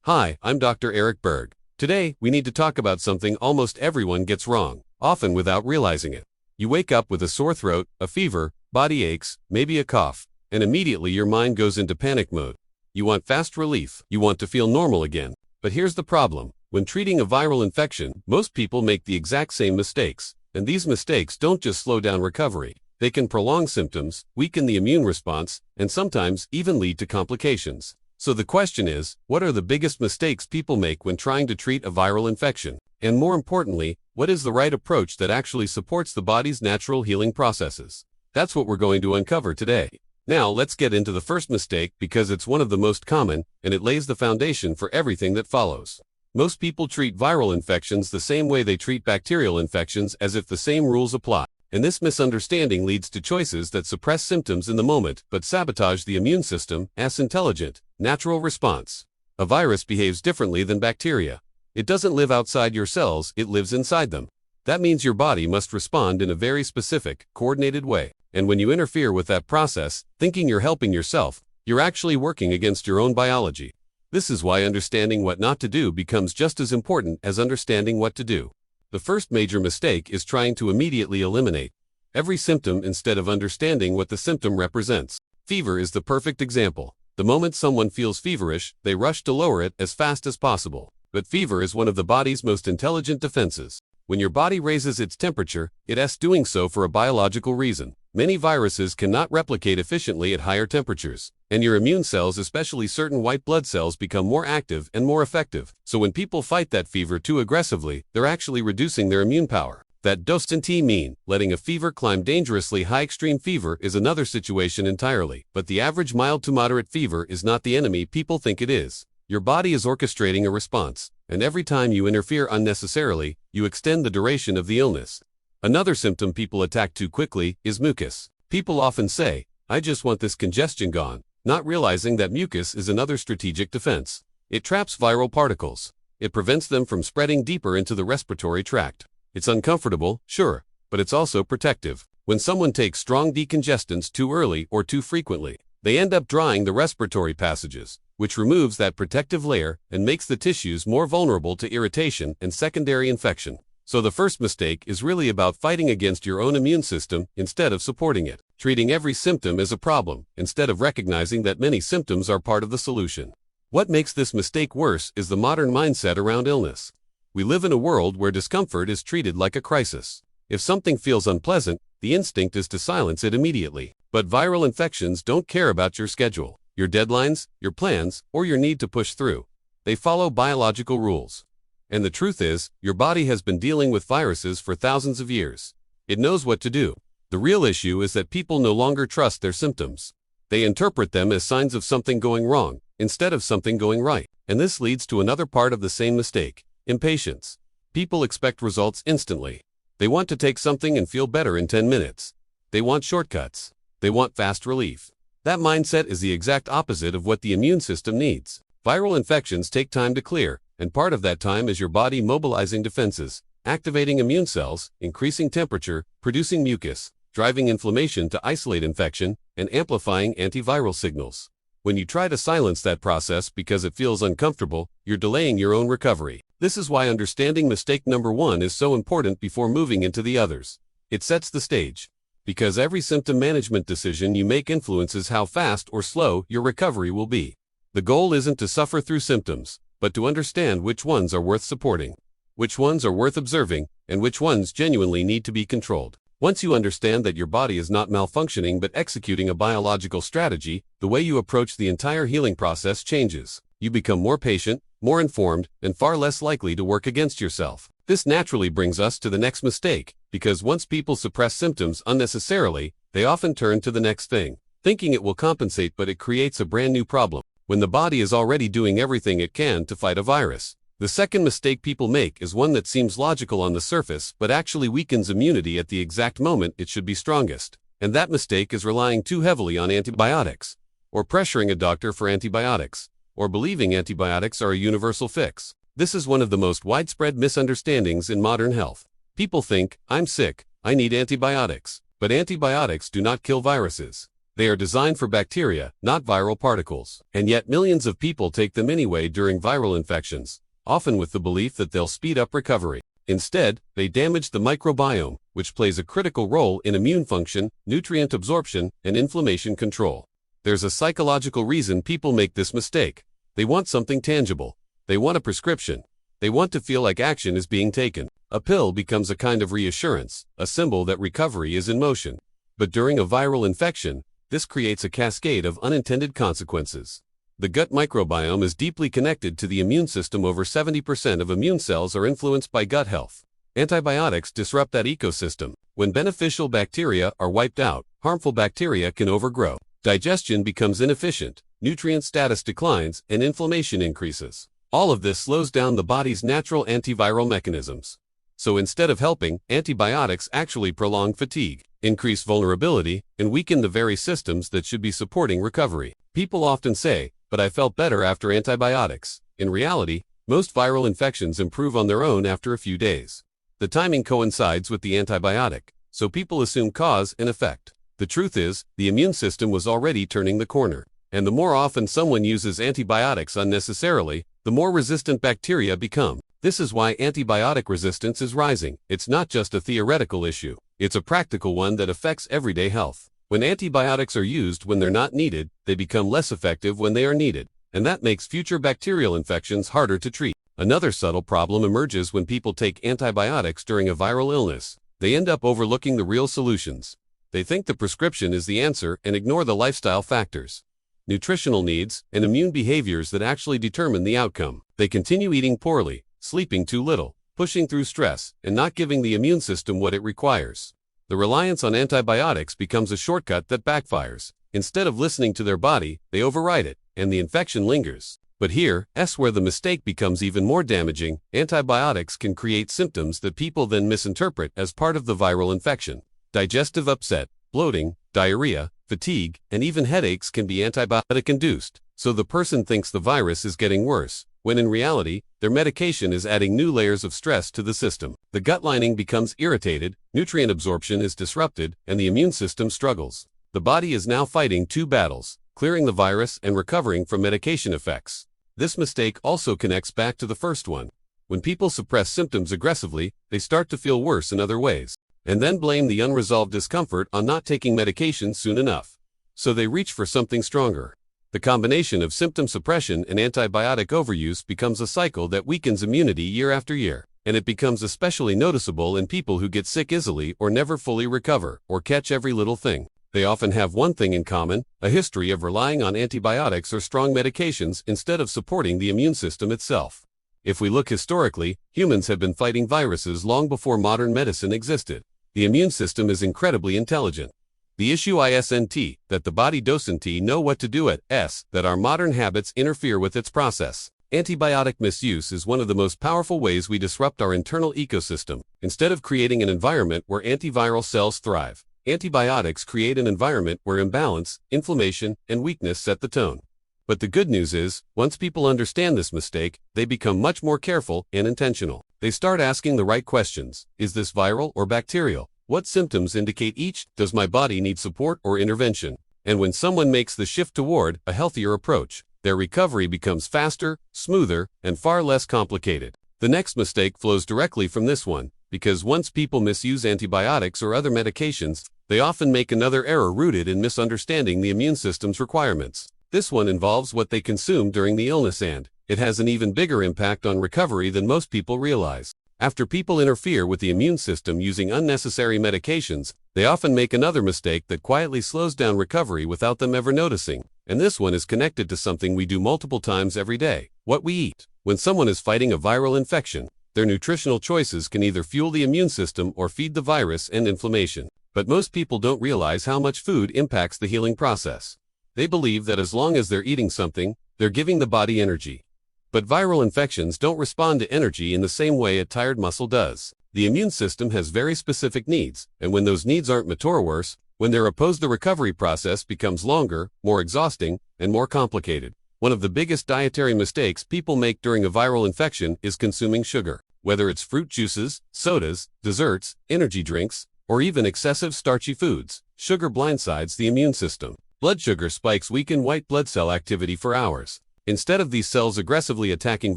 Hi, I'm Dr. Berg. Today, we need to talk about something almost everyone gets wrong, often without realizing it. You wake up with a sore throat, a fever, body aches, maybe a cough, and immediately your mind goes into panic mode. You want fast relief, you want to feel normal again. But here's the problem. When treating a viral infection, most people make the exact same mistakes. And these mistakes don't just slow down recovery. They can prolong symptoms, weaken the immune response, and sometimes even lead to complications. So the question is, what are the biggest mistakes people make when trying to treat a viral infection? And more importantly, what is the right approach that actually supports the body's natural healing processes? That's what we're going to uncover today. Now let's get into the first mistake because it's one of the most common, and it lays the foundation for everything that follows. Most people treat viral infections the same way they treat bacterial infections, as if the same rules apply. And this misunderstanding leads to choices that suppress symptoms in the moment but sabotage the immune system's intelligent, natural response. A virus behaves differently than bacteria. It doesn't live outside your cells, it lives inside them. That means your body must respond in a very specific, coordinated way. And when you interfere with that process, thinking you're helping yourself, you're actually working against your own biology. This is why understanding what not to do becomes just as important as understanding what to do. The first major mistake is trying to immediately eliminate every symptom instead of understanding what the symptom represents. Fever is the perfect example. The moment someone feels feverish, they rush to lower it as fast as possible. But fever is one of the body's most intelligent defenses. When your body raises its temperature, it's doing so for a biological reason. Many viruses cannot replicate efficiently at higher temperatures, and your immune cells, especially certain white blood cells, become more active and more effective. So when people fight that fever too aggressively, they're actually reducing their immune power. That doesn't mean letting a fever climb dangerously high. Extreme fever is another situation entirely, but the average mild to moderate fever is not the enemy people think it is. Your body is orchestrating a response, and every time you interfere unnecessarily, you extend the duration of the illness. Another symptom people attack too quickly is mucus. People often say, "I just want this congestion gone," not realizing that mucus is another strategic defense. It traps viral particles. It prevents them from spreading deeper into the respiratory tract. It's uncomfortable, sure, but it's also protective. When someone takes strong decongestants too early or too frequently, they end up drying the respiratory passages, which removes that protective layer and makes the tissues more vulnerable to irritation and secondary infection. So the first mistake is really about fighting against your own immune system instead of supporting it, treating every symptom as a problem instead of recognizing that many symptoms are part of the solution. What makes this mistake worse is the modern mindset around illness. We live in a world where discomfort is treated like a crisis. If something feels unpleasant, the instinct is to silence it immediately. But viral infections don't care about your schedule, your deadlines, your plans, or your need to push through. They follow biological rules. And the truth is, your body has been dealing with viruses for thousands of years. It knows what to do. The real issue is that people no longer trust their symptoms. They interpret them as signs of something going wrong, instead of something going right. And this leads to another part of the same mistake: impatience. People expect results instantly. They want to take something and feel better in 10 minutes. They want shortcuts. They want fast relief. That mindset is the exact opposite of what the immune system needs. Viral infections take time to clear, and part of that time is your body mobilizing defenses, activating immune cells, increasing temperature, producing mucus, driving inflammation to isolate infection, and amplifying antiviral signals. When you try to silence that process because it feels uncomfortable, you're delaying your own recovery. This is why understanding mistake number 1 is so important before moving into the others. It sets the stage. Because every symptom management decision you make influences how fast or slow your recovery will be. The goal isn't to suffer through symptoms, but to understand which ones are worth supporting, which ones are worth observing, and which ones genuinely need to be controlled. Once you understand that your body is not malfunctioning but executing a biological strategy, the way you approach the entire healing process changes. You become more patient, more informed, and far less likely to work against yourself. This naturally brings us to the next mistake, because once people suppress symptoms unnecessarily, they often turn to the next thing, thinking it will compensate, but it creates a brand new problem, when the body is already doing everything it can to fight a virus. The second mistake people make is one that seems logical on the surface but actually weakens immunity at the exact moment it should be strongest. And that mistake is relying too heavily on antibiotics, or pressuring a doctor for antibiotics, or believing antibiotics are a universal fix. This is one of the most widespread misunderstandings in modern health. People think, "I'm sick, I need antibiotics." But antibiotics do not kill viruses. They are designed for bacteria, not viral particles. And yet millions of people take them anyway during viral infections, often with the belief that they'll speed up recovery. Instead, they damage the microbiome, which plays a critical role in immune function, nutrient absorption, and inflammation control. There's a psychological reason people make this mistake. They want something tangible. They want a prescription. They want to feel like action is being taken. A pill becomes a kind of reassurance, a symbol that recovery is in motion. But during a viral infection, this creates a cascade of unintended consequences. The gut microbiome is deeply connected to the immune system. Over 70% of immune cells are influenced by gut health. Antibiotics disrupt that ecosystem. When beneficial bacteria are wiped out, harmful bacteria can overgrow. Digestion becomes inefficient, nutrient status declines, and inflammation increases. All of this slows down the body's natural antiviral mechanisms. So instead of helping, antibiotics actually prolong fatigue, increase vulnerability, and weaken the very systems that should be supporting recovery. People often say, "But I felt better after antibiotics." In reality, most viral infections improve on their own after a few days. The timing coincides with the antibiotic, so people assume cause and effect. The truth is, the immune system was already turning the corner. And the more often someone uses antibiotics unnecessarily, the more resistant bacteria become. This is why antibiotic resistance is rising. It's not just a theoretical issue. It's a practical one that affects everyday health. When antibiotics are used when they're not needed, they become less effective when they are needed. And that makes future bacterial infections harder to treat. Another subtle problem emerges when people take antibiotics during a viral illness. They end up overlooking the real solutions. They think the prescription is the answer and ignore the lifestyle factors, nutritional needs, and immune behaviors that actually determine the outcome. They continue eating poorly, sleeping too little, pushing through stress, and not giving the immune system what it requires. The reliance on antibiotics becomes a shortcut that backfires. Instead of listening to their body, they override it, and the infection lingers. But here's where the mistake becomes even more damaging. Antibiotics can create symptoms that people then misinterpret as part of the viral infection. Digestive upset, bloating, diarrhea, fatigue, and even headaches can be antibiotic-induced, so the person thinks the virus is getting worse, when in reality, their medication is adding new layers of stress to the system. The gut lining becomes irritated, nutrient absorption is disrupted, and the immune system struggles. The body is now fighting two battles, clearing the virus and recovering from medication effects. This mistake also connects back to the first one. When people suppress symptoms aggressively, they start to feel worse in other ways, and then blame the unresolved discomfort on not taking medication soon enough. So they reach for something stronger. The combination of symptom suppression and antibiotic overuse becomes a cycle that weakens immunity year after year, and it becomes especially noticeable in people who get sick easily or never fully recover, or catch every little thing. They often have one thing in common: a history of relying on antibiotics or strong medications instead of supporting the immune system itself. If we look historically, humans have been fighting viruses long before modern medicine existed. The immune system is incredibly intelligent. The issue isn't that the body doesn't know what to do, that our modern habits interfere with its process. Antibiotic misuse is one of the most powerful ways we disrupt our internal ecosystem. Instead of creating an environment where antiviral cells thrive, antibiotics create an environment where imbalance, inflammation, and weakness set the tone. But the good news is, once people understand this mistake, they become much more careful and intentional. They start asking the right questions. Is this viral or bacterial? What symptoms indicate each? Does my body need support or intervention? And when someone makes the shift toward a healthier approach, their recovery becomes faster, smoother, and far less complicated. The next mistake flows directly from this one, because once people misuse antibiotics or other medications, they often make another error rooted in misunderstanding the immune system's requirements. This one involves what they consume during the illness, and it has an even bigger impact on recovery than most people realize. After people interfere with the immune system using unnecessary medications, they often make another mistake that quietly slows down recovery without them ever noticing. And this one is connected to something we do multiple times every day: what we eat. When someone is fighting a viral infection, their nutritional choices can either fuel the immune system or feed the virus and inflammation. But most people don't realize how much food impacts the healing process. They believe that as long as they're eating something, they're giving the body energy. But viral infections don't respond to energy in the same way a tired muscle does. The immune system has very specific needs, and when those needs aren't met or worse, when they're opposed, the recovery process becomes longer, more exhausting, and more complicated. One of the biggest dietary mistakes people make during a viral infection is consuming sugar. Whether it's fruit juices, sodas, desserts, energy drinks, or even excessive starchy foods, sugar blindsides the immune system. Blood sugar spikes weaken white blood cell activity for hours. Instead of these cells aggressively attacking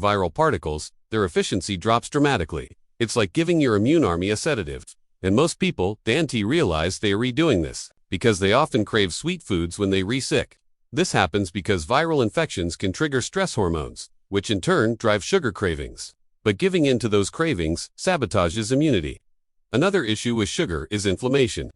viral particles, their efficiency drops dramatically. It's like giving your immune army a sedative. And most people don't realize they are redoing this, because they often crave sweet foods when they re-sick. This happens because viral infections can trigger stress hormones, which in turn drive sugar cravings. But giving in to those cravings sabotages immunity. Another issue with sugar is inflammation.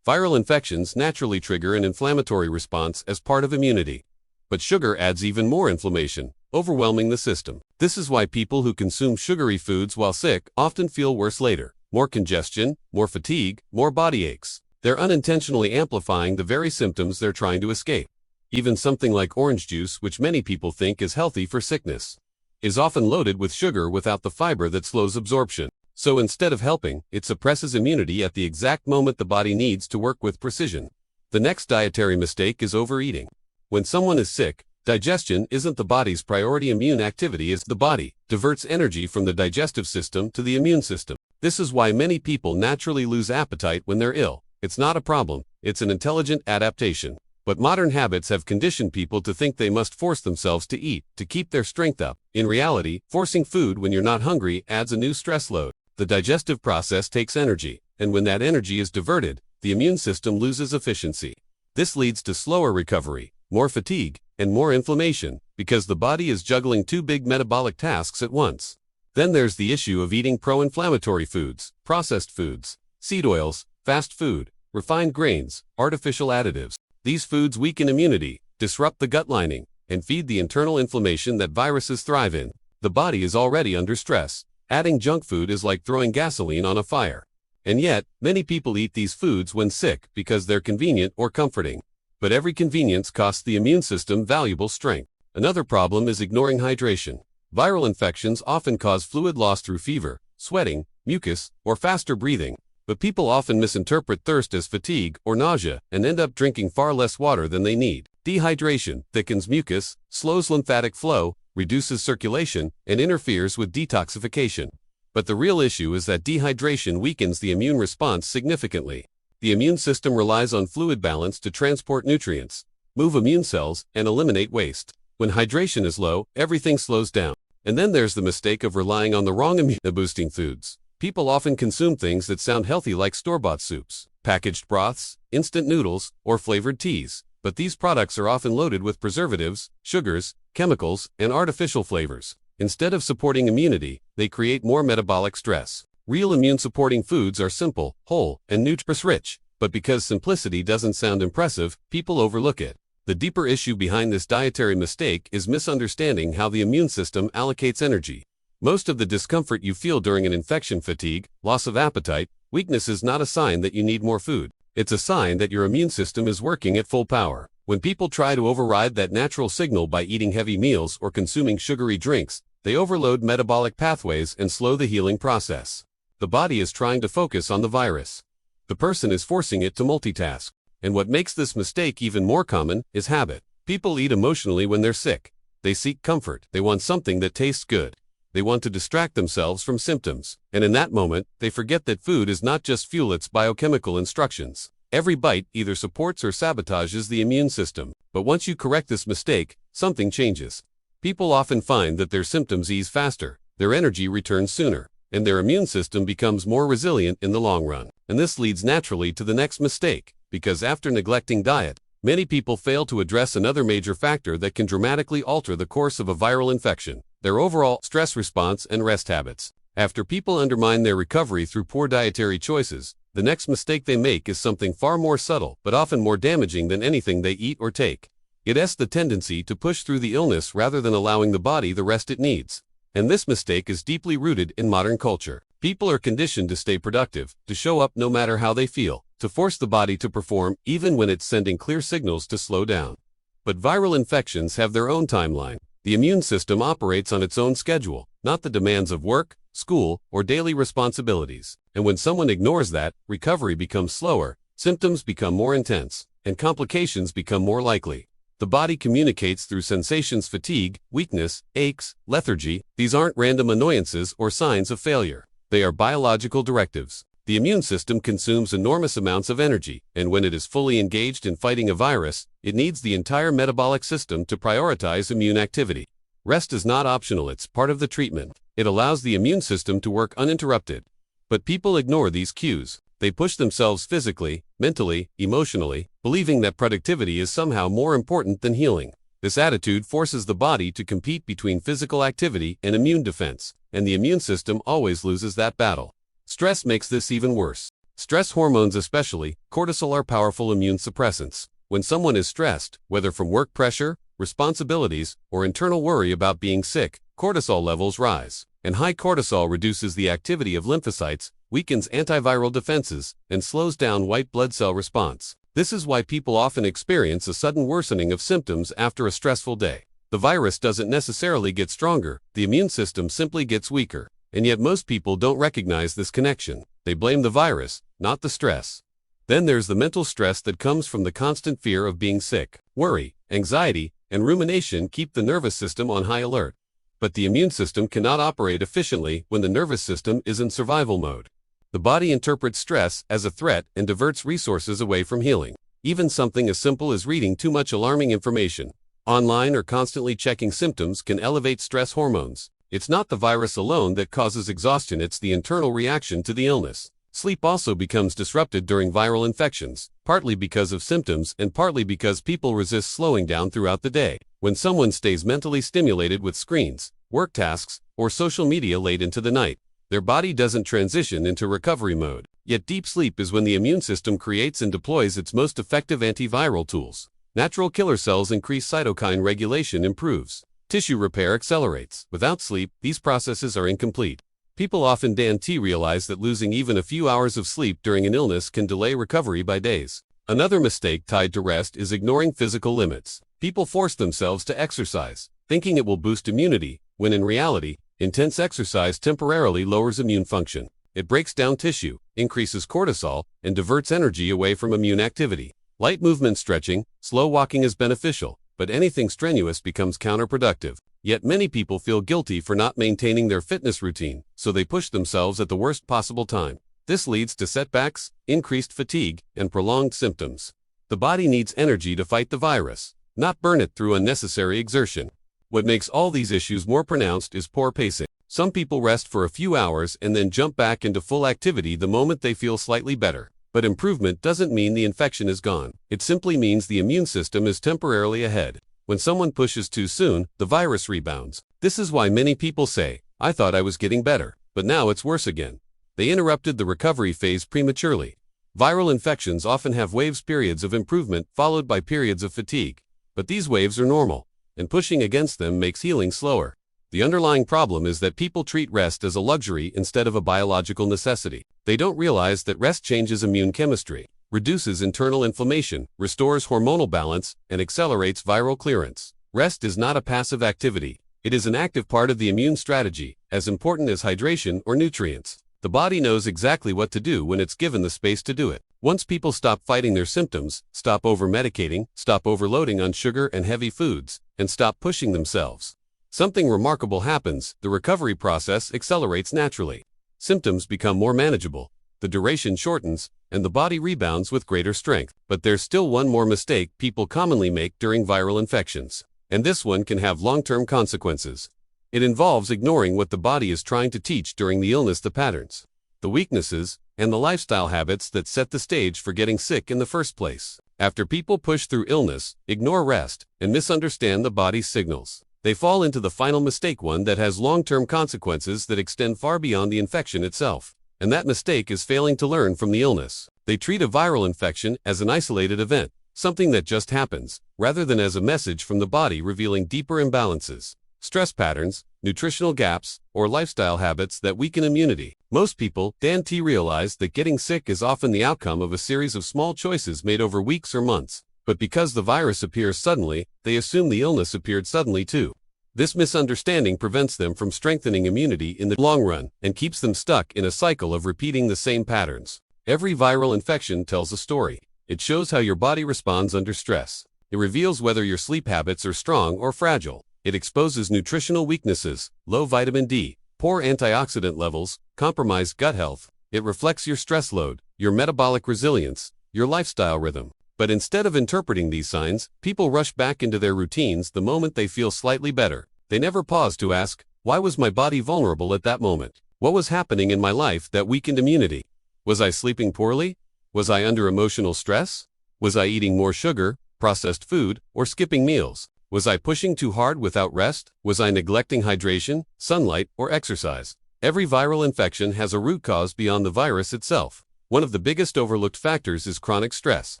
Viral infections naturally trigger an inflammatory response as part of immunity. But sugar adds even more inflammation, overwhelming the system. This is why people who consume sugary foods while sick often feel worse later. More congestion, more fatigue, more body aches. They're unintentionally amplifying the very symptoms they're trying to escape. Even something like orange juice, which many people think is healthy for sickness, is often loaded with sugar without the fiber that slows absorption. So instead of helping, it suppresses immunity at the exact moment the body needs to work with precision. The next dietary mistake is overeating. When someone is sick, digestion isn't the body's priority immune activity as the body diverts energy from the digestive system to the immune system. This is why many people naturally lose appetite when they're ill. It's not a problem, it's an intelligent adaptation. But modern habits have conditioned people to think they must force themselves to eat to keep their strength up. In reality, forcing food when you're not hungry adds a new stress load. The digestive process takes energy, and when that energy is diverted, the immune system loses efficiency. This leads to slower recovery, more fatigue, and more inflammation, because the body is juggling two big metabolic tasks at once. Then there's the issue of eating pro-inflammatory foods, processed foods, seed oils, fast food, refined grains, artificial additives. These foods weaken immunity, disrupt the gut lining, and feed the internal inflammation that viruses thrive in. The body is already under stress. Adding junk food is like throwing gasoline on a fire. And yet, many people eat these foods when sick because they're convenient or comforting. But every convenience costs the immune system valuable strength. Another problem is ignoring hydration. Viral infections often cause fluid loss through fever, sweating, mucus, or faster breathing. But people often misinterpret thirst as fatigue or nausea and end up drinking far less water than they need. Dehydration thickens mucus, slows lymphatic flow, reduces circulation, and interferes with detoxification. But the real issue is that dehydration weakens the immune response significantly. The immune system relies on fluid balance to transport nutrients, move immune cells, and eliminate waste. When hydration is low, everything slows down. And then there's the mistake of relying on the wrong immune-boosting foods. People often consume things that sound healthy like store-bought soups, packaged broths, instant noodles, or flavored teas. But these products are often loaded with preservatives, sugars, chemicals, and artificial flavors. Instead of supporting immunity, they create more metabolic stress. Real immune-supporting foods are simple, whole, and nutrient-rich. But because simplicity doesn't sound impressive, people overlook it. The deeper issue behind this dietary mistake is misunderstanding how the immune system allocates energy. Most of the discomfort you feel during an infection, fatigue, loss of appetite, weakness is not a sign that you need more food. It's a sign that your immune system is working at full power. When people try to override that natural signal by eating heavy meals or consuming sugary drinks, they overload metabolic pathways and slow the healing process. The body is trying to focus on the virus. The person is forcing it to multitask. And what makes this mistake even more common is habit. People eat emotionally when they're sick. They seek comfort. They want something that tastes good. They want to distract themselves from symptoms. And in that moment, they forget that food is not just fuel, it's biochemical instructions. Every bite either supports or sabotages the immune system. But once you correct this mistake, something changes. People often find that their symptoms ease faster, their energy returns sooner, and their immune system becomes more resilient in the long run. And this leads naturally to the next mistake, because after neglecting diet, many people fail to address another major factor that can dramatically alter the course of a viral infection: their overall stress response and rest habits. After people undermine their recovery through poor dietary choices, the next mistake they make is something far more subtle but often more damaging than anything they eat or take. It has the tendency to push through the illness rather than allowing the body the rest it needs. And this mistake is deeply rooted in modern culture. People are conditioned to stay productive, to show up no matter how they feel, to force the body to perform even when it's sending clear signals to slow down. But viral infections have their own timeline. The immune system operates on its own schedule, not the demands of work, school, or daily responsibilities. And when someone ignores that, recovery becomes slower, symptoms become more intense, and complications become more likely. The body communicates through sensations: fatigue, weakness, aches, lethargy. These aren't random annoyances or signs of failure. They are biological directives. The immune system consumes enormous amounts of energy, and when it is fully engaged in fighting a virus, it needs the entire metabolic system to prioritize immune activity. Rest is not optional, it's part of the treatment. It allows the immune system to work uninterrupted. But people ignore these cues. They push themselves physically, mentally, emotionally, believing that productivity is somehow more important than healing. This attitude forces the body to compete between physical activity and immune defense, and the immune system always loses that battle. Stress makes this even worse. Stress hormones, especially cortisol, are powerful immune suppressants. When someone is stressed, whether from work pressure, responsibilities, or internal worry about being sick, cortisol levels rise. And high cortisol reduces the activity of lymphocytes, weakens antiviral defenses, and slows down white blood cell response. This is why people often experience a sudden worsening of symptoms after a stressful day. The virus doesn't necessarily get stronger, the immune system simply gets weaker. And yet most people don't recognize this connection. They blame the virus, not the stress. Then there's the mental stress that comes from the constant fear of being sick. Worry, anxiety, and rumination keep the nervous system on high alert. But the immune system cannot operate efficiently when the nervous system is in survival mode. The body interprets stress as a threat and diverts resources away from healing. Even something as simple as reading too much alarming information online or constantly checking symptoms can elevate stress hormones. It's not the virus alone that causes exhaustion, it's the internal reaction to the illness. Sleep also becomes disrupted during viral infections, partly because of symptoms and partly because people resist slowing down throughout the day. When someone stays mentally stimulated with screens, work tasks, or social media late into the night, their body doesn't transition into recovery mode. Yet deep sleep is when the immune system creates and deploys its most effective antiviral tools. Natural killer cells increase, cytokine regulation improves. Tissue repair accelerates. Without sleep, these processes are incomplete. People often don't realize that losing even a few hours of sleep during an illness can delay recovery by days. Another mistake tied to rest is ignoring physical limits. People force themselves to exercise, thinking it will boost immunity, when in reality, intense exercise temporarily lowers immune function. It breaks down tissue, increases cortisol, and diverts energy away from immune activity. Light movement, stretching, slow walking is beneficial, but anything strenuous becomes counterproductive. Yet many people feel guilty for not maintaining their fitness routine, so they push themselves at the worst possible time. This leads to setbacks, increased fatigue, and prolonged symptoms. The body needs energy to fight the virus, not burn it through unnecessary exertion. What makes all these issues more pronounced is poor pacing. Some people rest for a few hours and then jump back into full activity the moment they feel slightly better. But improvement doesn't mean the infection is gone. It simply means the immune system is temporarily ahead. When someone pushes too soon, the virus rebounds. This is why many people say, "I thought I was getting better, but now it's worse again." They interrupted the recovery phase prematurely. Viral infections often have waves, periods of improvement followed by periods of fatigue. But these waves are normal, and pushing against them makes healing slower. The underlying problem is that people treat rest as a luxury instead of a biological necessity. They don't realize that rest changes immune chemistry, reduces internal inflammation, restores hormonal balance, and accelerates viral clearance. Rest is not a passive activity. It is an active part of the immune strategy, as important as hydration or nutrients. The body knows exactly what to do when it's given the space to do it. Once people stop fighting their symptoms, stop over-medicating, stop overloading on sugar and heavy foods, and stop pushing themselves, something remarkable happens. The recovery process accelerates naturally. Symptoms become more manageable, the duration shortens, and the body rebounds with greater strength. But there's still one more mistake people commonly make during viral infections. And this one can have long-term consequences. It involves ignoring what the body is trying to teach during the illness: the patterns, the weaknesses, and the lifestyle habits that set the stage for getting sick in the first place. After people push through illness, ignore rest, and misunderstand the body's signals, they fall into the final mistake, one that has long-term consequences that extend far beyond the infection itself. And that mistake is failing to learn from the illness. They treat a viral infection as an isolated event, something that just happens, rather than as a message from the body revealing deeper imbalances, stress patterns, nutritional gaps, or lifestyle habits that weaken immunity. Most people don't realize that getting sick is often the outcome of a series of small choices made over weeks or months. But because the virus appears suddenly, they assume the illness appeared suddenly too. This misunderstanding prevents them from strengthening immunity in the long run and keeps them stuck in a cycle of repeating the same patterns. Every viral infection tells a story. It shows how your body responds under stress. It reveals whether your sleep habits are strong or fragile. It exposes nutritional weaknesses, low vitamin D, poor antioxidant levels, compromised gut health, It reflects your stress load, your metabolic resilience, your lifestyle rhythm. But instead of interpreting these signs, people rush back into their routines the moment they feel slightly better. They never pause to ask, why was my body vulnerable at that moment? What was happening in my life that weakened immunity? Was I sleeping poorly? Was I under emotional stress? Was I eating more sugar, processed food, or skipping meals? Was I pushing too hard without rest? Was I neglecting hydration, sunlight, or exercise? Every viral infection has a root cause beyond the virus itself. One of the biggest overlooked factors is chronic stress.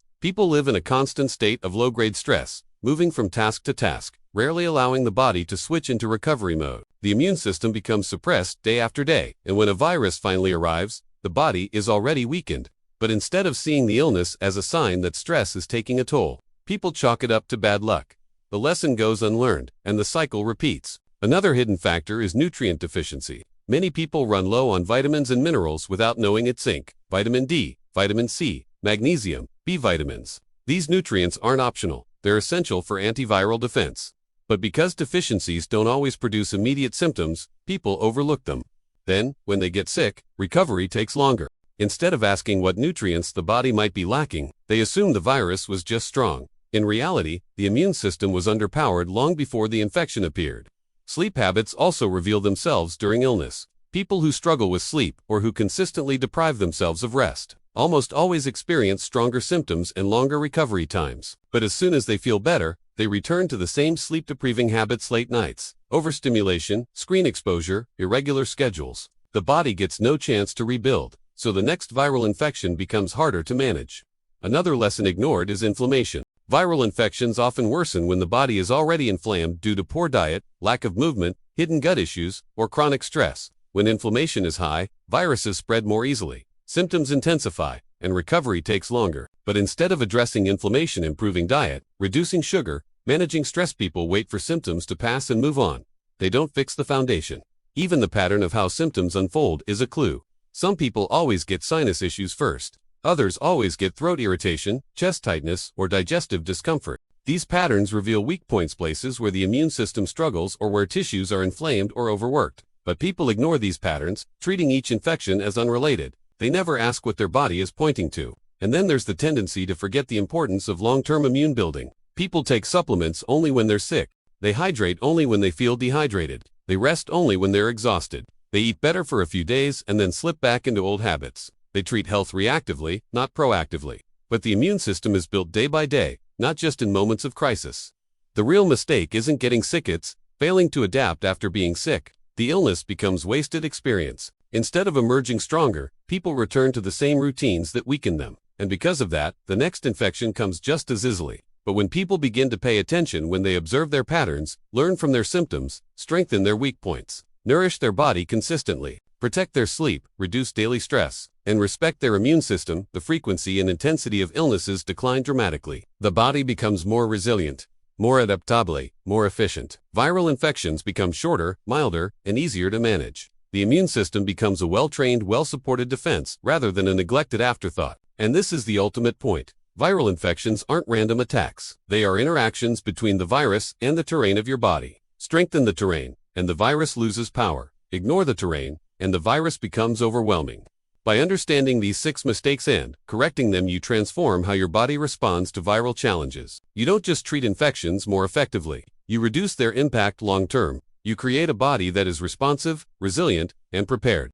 People live in a constant state of low-grade stress, moving from task to task, rarely allowing the body to switch into recovery mode. The immune system becomes suppressed day after day, and when a virus finally arrives, the body is already weakened. But instead of seeing the illness as a sign that stress is taking a toll, people chalk it up to bad luck. The lesson goes unlearned, and the cycle repeats. Another hidden factor is nutrient deficiency. Many people run low on vitamins and minerals without knowing it's zinc, vitamin D, vitamin C, magnesium, B vitamins. These nutrients aren't optional, they're essential for antiviral defense. But because deficiencies don't always produce immediate symptoms, people overlook them. Then, when they get sick, recovery takes longer. Instead of asking what nutrients the body might be lacking, they assume the virus was just strong. In reality, the immune system was underpowered long before the infection appeared. Sleep habits also reveal themselves during illness. People who struggle with sleep or who consistently deprive themselves of rest almost always experience stronger symptoms and longer recovery times. But as soon as they feel better, they return to the same sleep-depriving habits: late nights, overstimulation, screen exposure, irregular schedules. The body gets no chance to rebuild, so the next viral infection becomes harder to manage. Another lesson ignored is inflammation. Viral infections often worsen when the body is already inflamed due to poor diet, lack of movement, hidden gut issues, or chronic stress. When inflammation is high, viruses spread more easily, symptoms intensify, and recovery takes longer. But instead of addressing inflammation, improving diet, reducing sugar, managing stress, people wait for symptoms to pass and move on. They don't fix the foundation. Even the pattern of how symptoms unfold is a clue. Some people always get sinus issues first. Others always get throat irritation, chest tightness, or digestive discomfort. These patterns reveal weak points, places where the immune system struggles or where tissues are inflamed or overworked. But people ignore these patterns, treating each infection as unrelated. They never ask what their body is pointing to. And then there's the tendency to forget the importance of long-term immune building. People take supplements only when they're sick. They hydrate only when they feel dehydrated. They rest only when they're exhausted. They eat better for a few days and then slip back into old habits. They treat health reactively, not proactively. But the immune system is built day by day, not just in moments of crisis. The real mistake isn't getting sick, it's failing to adapt after being sick. The illness becomes wasted experience. Instead of emerging stronger, people return to the same routines that weaken them. And because of that, the next infection comes just as easily. But when people begin to pay attention, when they observe their patterns, learn from their symptoms, strengthen their weak points, nourish their body consistently, protect their sleep, reduce daily stress, and respect their immune system, the frequency and intensity of illnesses decline dramatically. The body becomes more resilient, more adaptable, more efficient. Viral infections become shorter, milder, and easier to manage. The immune system becomes a well-trained, well-supported defense rather than a neglected afterthought. And this is the ultimate point. Viral infections aren't random attacks. They are interactions between the virus and the terrain of your body. Strengthen the terrain, and the virus loses power. Ignore the terrain, and the virus becomes overwhelming. By understanding these 6 mistakes and correcting them, you transform how your body responds to viral challenges. You don't just treat infections more effectively. You reduce their impact long term. You create a body that is responsive, resilient, and prepared.